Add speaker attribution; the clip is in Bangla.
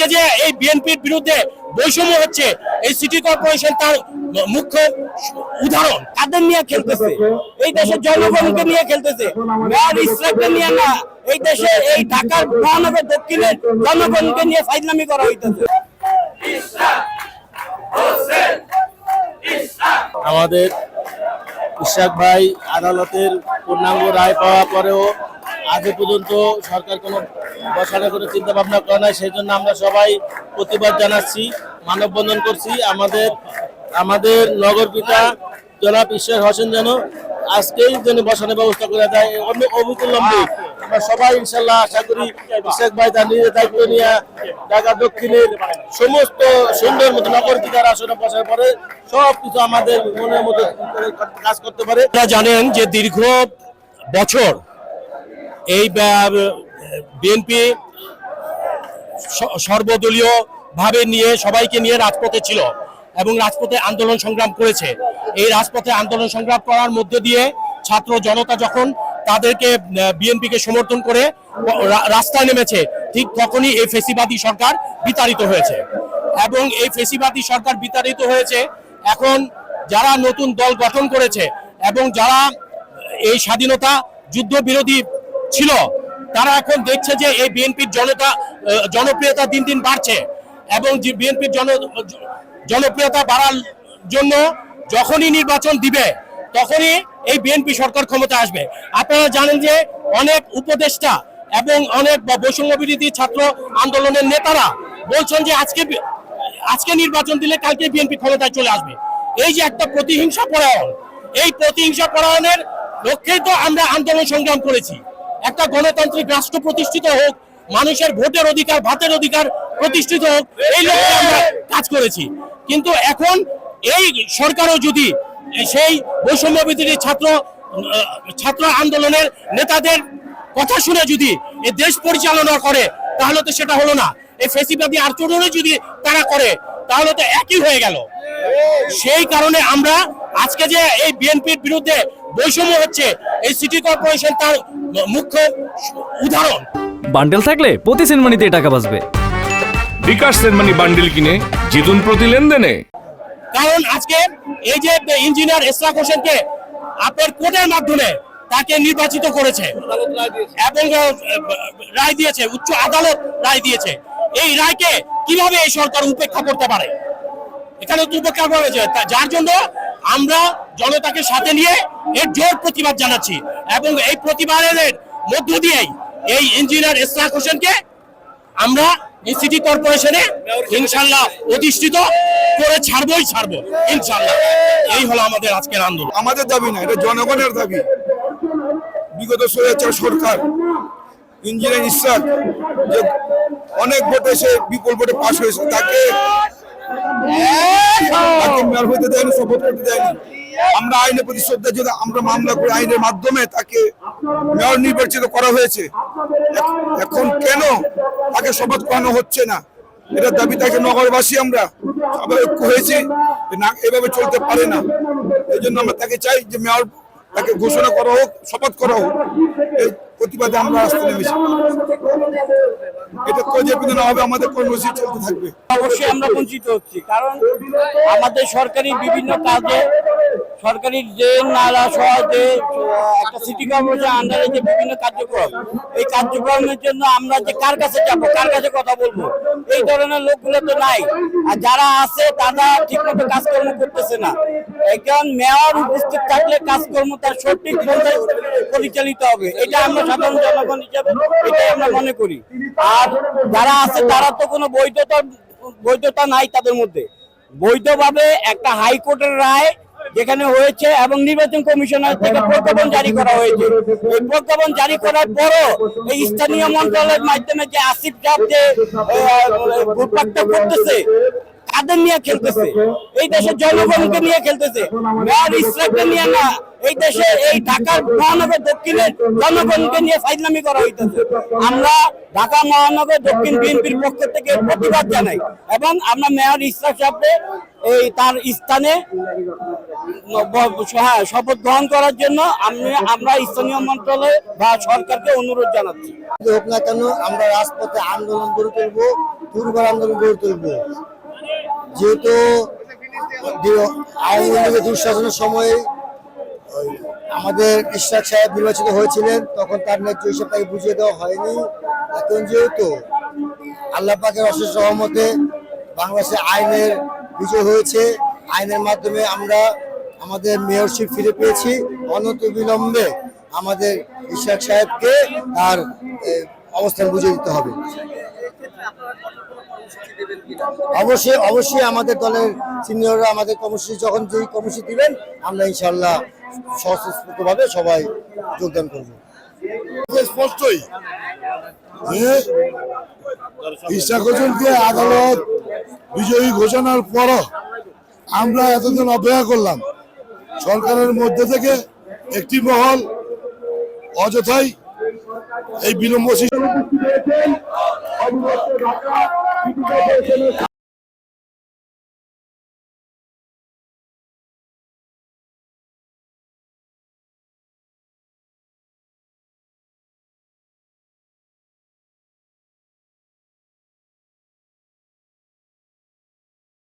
Speaker 1: আজকে যে এই বিএনপির বিরুদ্ধে বৈষম্য হচ্ছে, এই সিটি কর্পোরেশন তার মুখ্য উদাহরণ।
Speaker 2: কাদের নিয়ে খেলতেছে? এই দেশের জনগণকে নিয়ে খেলতেছে, মেয়র ইসরাককে নিয়ে না। এই দেশে এই ঢাকার মহানগর দক্ষিণের জনগণকে নিয়ে ফাইজলামি করা হইতেছে।
Speaker 3: আমাদের ইশরাক ভাই আদালতের পূর্ণাঙ্গ রায় পাওয়ার পরেও আজ পর্যন্ত সরকার কোনো বসানোর কোনো চিন্তা ভাবনা করে নাই। সেই জন্য আমরা সবাই প্রতিবাদ জানাচ্ছি, মানববন্ধন করছি। আমাদের নগর পিতা জনাব ইশরাক হোসেন যেন আজকেই যেন বসানোর ব্যবস্থা করে দেয় অবিলম্বে। আমরা সবাই ইনশাল্লাহ আশা করি ইশরাক ভাই তার নিজের দায়িত্ব নিয়ে ঢাকা দক্ষিণের সমস্ত সুন্দর মতো নগর পিতার আসনে বসার পরে সবকিছু আমাদের মনের মতো কাজ করতে পারে।
Speaker 1: আপনারা জানেন যে দীর্ঘ বছর এই বিএনপি সর্বদলীয় ভাবে নিয়ে সবাইকে নিয়ে রাজপথে ছিল এবং রাজপথে আন্দোলন সংগ্রাম করেছে। এই রাজপথে আন্দোলন সংগ্রাম করার মধ্য দিয়ে ছাত্র জনতা যখন তাদেরকে বিএনপিকে সমর্থন করে রাস্তায় নেমেছে, ঠিক তখনই এই ফেসিবাদী সরকার বিতাড়িত হয়েছে। এবং এই ফেসিবাদী সরকার বিতাড়িত হয়েছে, এখন যারা নতুন দল গঠন করেছে এবং যারা এই স্বাধীনতা যুদ্ধ বিরোধী ছিল, তারা এখন দেখছে যে এই বিএনপির জনপ্রিয়তা দিন দিন বাড়ছে এবং বিএনপির জনপ্রিয়তা বাড়ার জন্য যখনই নির্বাচন দিবে তখনই এই বিএনপি সরকার ক্ষমতা আসবে। আপনারা জানেন যে অনেক উপদেষ্টা এবং অনেক বৈষম্য বিরোধী ছাত্র আন্দোলনের নেতারা বলছেন যে আজকে নির্বাচন দিলে কালকে বিএনপি ক্ষমতায় চলে আসবে। এই যে একটা প্রতিহিংসা পরায়ণ, এই প্রতিহিংসা পরায়ণের লক্ষ্যেই তো আমরা আন্দোলন সংগ্রাম করেছি। একটা গণতান্ত্রিক রাষ্ট্র প্রতিষ্ঠিত হোক, মানুষের ভোটের অধিকার, ভাতের অধিকার প্রতিষ্ঠিত হোক, এই লক্ষ্যে আমরা কাজ করেছি। কিন্তু এখন এই সরকারও যদি সেই বৈষম্য বিরোধী ছাত্র আন্দোলনের নেতাদের কথা শুনে যদি এই দেশ পরিচালনা করে, তাহলে তো সেটা হলো না। এই ফেসিবাদী আচরণে যদি তারা করে, তাহলে তো একই হয়ে গেল। সেই কারণে আমরা আজকে যে এই বিএনপির বিরুদ্ধে বৈষম্য হচ্ছে, এই সিটি কর্পোরেশন তার মুখ্য উদাহরণ।
Speaker 4: বান্ডেল থাকলে প্রতি সেনমানিতে টাকা বাঁচবে।
Speaker 5: বিকাশ সেনমানি বান্ডেল কিনে জিতুন প্রতি লেনদেনে।
Speaker 1: কারণ আজকে এই যে ইঞ্জিনিয়ার ইশরাক হোসেনকে আপনার কোর্টের মাধ্যমে তাকে নির্বাচিত করেছে এবং রায় দিয়েছে, উচ্চ আদালত রায় দিয়েছে। এই রায়কে কিভাবে এই সরকার উপেক্ষা করতে পারে? এখানে উপেক্ষা করেছে, যার জন্য আমরা জনতাকে সাথে নিয়ে এর জোর প্রতিবাদ জানাচ্ছি এবং এই প্রতিবাদের মধ্য দিয়েই এই ইঞ্জিনিয়ার ইশরাক হোসেনকে আমরা এই সিটি কর্পোরেশনে ইনশাল্লাহ প্রতিষ্ঠিত করে ছাড়বো ইনশাল্লাহ। এই হলো আমাদের আজকের আন্দোলন।
Speaker 6: আমাদের দাবি না, এটা জনগণের দাবি। বিগত সরকার ইঞ্জিনিয়ার ইশরাক যে অনেক ভোটে সে বিপুল ভোটে পাশ হয়েছে, তাকে মেয়র হইতে দেয়নি, শপথ করতে দেয়নি। আমরা আইনের প্রতি শ্রদ্ধা, যদি আমরা মামলা করে আইনের মাধ্যমে তাকে মেয়র নির্বাচিত করা হয়েছে, এখন কেন তাকে শপথ করানো হচ্ছে না? এটার দাবি তাকে নগরবাসী আমরা সবাই ঐক্য হয়েছি, না এভাবে চলতে পারে না। এই জন্য আমরা তাকে চাই যে মেয়র তাকে ঘোষণা করা হোক, শপথ করা হোক। এই প্রতিবাদে আমরা রাস্তায় নেমেছি। এটা প্রজেক্ট না হবে, আমাদের কর্মসূচি চলতে থাকবে।
Speaker 2: অবশ্যই আমরা বঞ্চিত হচ্ছি, কারণ আমাদের সরকারি বিভিন্ন কাজে, সরকারি যে নালা সহ যে একটা সিটি কর্পোরেশন আন্ডারে যে বিভিন্ন কার্যক্রম, এই কার্যক্রমের জন্য আমরা যে কার কাছে যাবো, কার কাছে কথা বলবো, এই ধরনের লোকগুলো তো নাই। আর যারা আছে তারা ঠিকমতো কাজকর্ম করতেছে না। একজন মেয়র উপস্থিত থাকলে কাজকর্ম তার সঠিক পরিচালিত হবে, এটা আমরা সাধারণ জনগণ হিসাবে এটাই আমরা মনে করি। আর যারা আছে তারা তো কোনো বৈধতা নাই তাদের মধ্যে। বৈধভাবে একটা হাইকোর্টের রায় যেখানে হয়েছে এবং নির্বাচন কমিশনার থেকে প্রজ্ঞাপন জারি করা হয়েছে, এই প্রজ্ঞাপন জারি করার পরও এই স্থানীয় মন্ত্রণালয়ের মাধ্যমে যে আসিফ সাহেব যে ভোটপাট্টা করতেছে, কাদের নিয়ে খেলতেছে? এই দেশের জনগণকে নিয়ে খেলতেছে, মেয়র ইসরাককে নিয়ে না। এই দেশে এই ঢাকার মহানগর দক্ষিণের জনগণকে নিয়ে ফাইজলামি করা হইতেছে। আমরা ঢাকা মহানগর দক্ষিণ বিএনপির পক্ষ থেকে প্রতিবাদ জানাই এবং আমরা মেয়র ইশরাক সাহেবকে এই তার স্থানে হ্যাঁ, শপথ গ্রহণ করার জন্য আমরা স্থানীয় মন্ত্রণালয় বা সরকারকে অনুরোধ জানাচ্ছি।
Speaker 7: হোক না কেন আমরা রাজপথে আন্দোলন গড়ে তুলবো, দুর্বার আন্দোলন গড়ে তুলবো। যেহেতু আওয়ামী লীগের দুঃশাসনের সময়ে আমাদের ইশরাক সাহেব নির্বাচিত হয়েছিলেন, তখন তার ন্যায্য হিসেব তাকে বুঝিয়ে দেওয়া হয়নি। এখন যেহেতু আল্লাহ পাকের অশেষ রহমতে বাংলাদেশে আইনের বিজয় হয়েছে, আইনের মাধ্যমে আমরা আমাদের মেয়রশিপ ফিরে পেয়েছি, অনন্ত বিলম্বে আমাদের ইশরাক সাহেবকে তার অবস্থান বুঝিয়ে দিতে হবে। অবশ্যই আমাদের দলের সিনিয়ররা আমাদের কর্মসূচি যখন যেই কর্মসূচি দিবেন আমরা ইনশাল্লাহ স্বতঃস্ফূর্তভাবে সবাই যোগদান করব।
Speaker 6: স্পষ্টই যে ইশরাক হোসেনকে আদালত বিজয়ী ঘোষণার পরও আমরা এতদিন অপেক্ষা করলাম। সরকারের মধ্যে থেকে একটি মহল অযথাই এই বিলম্ব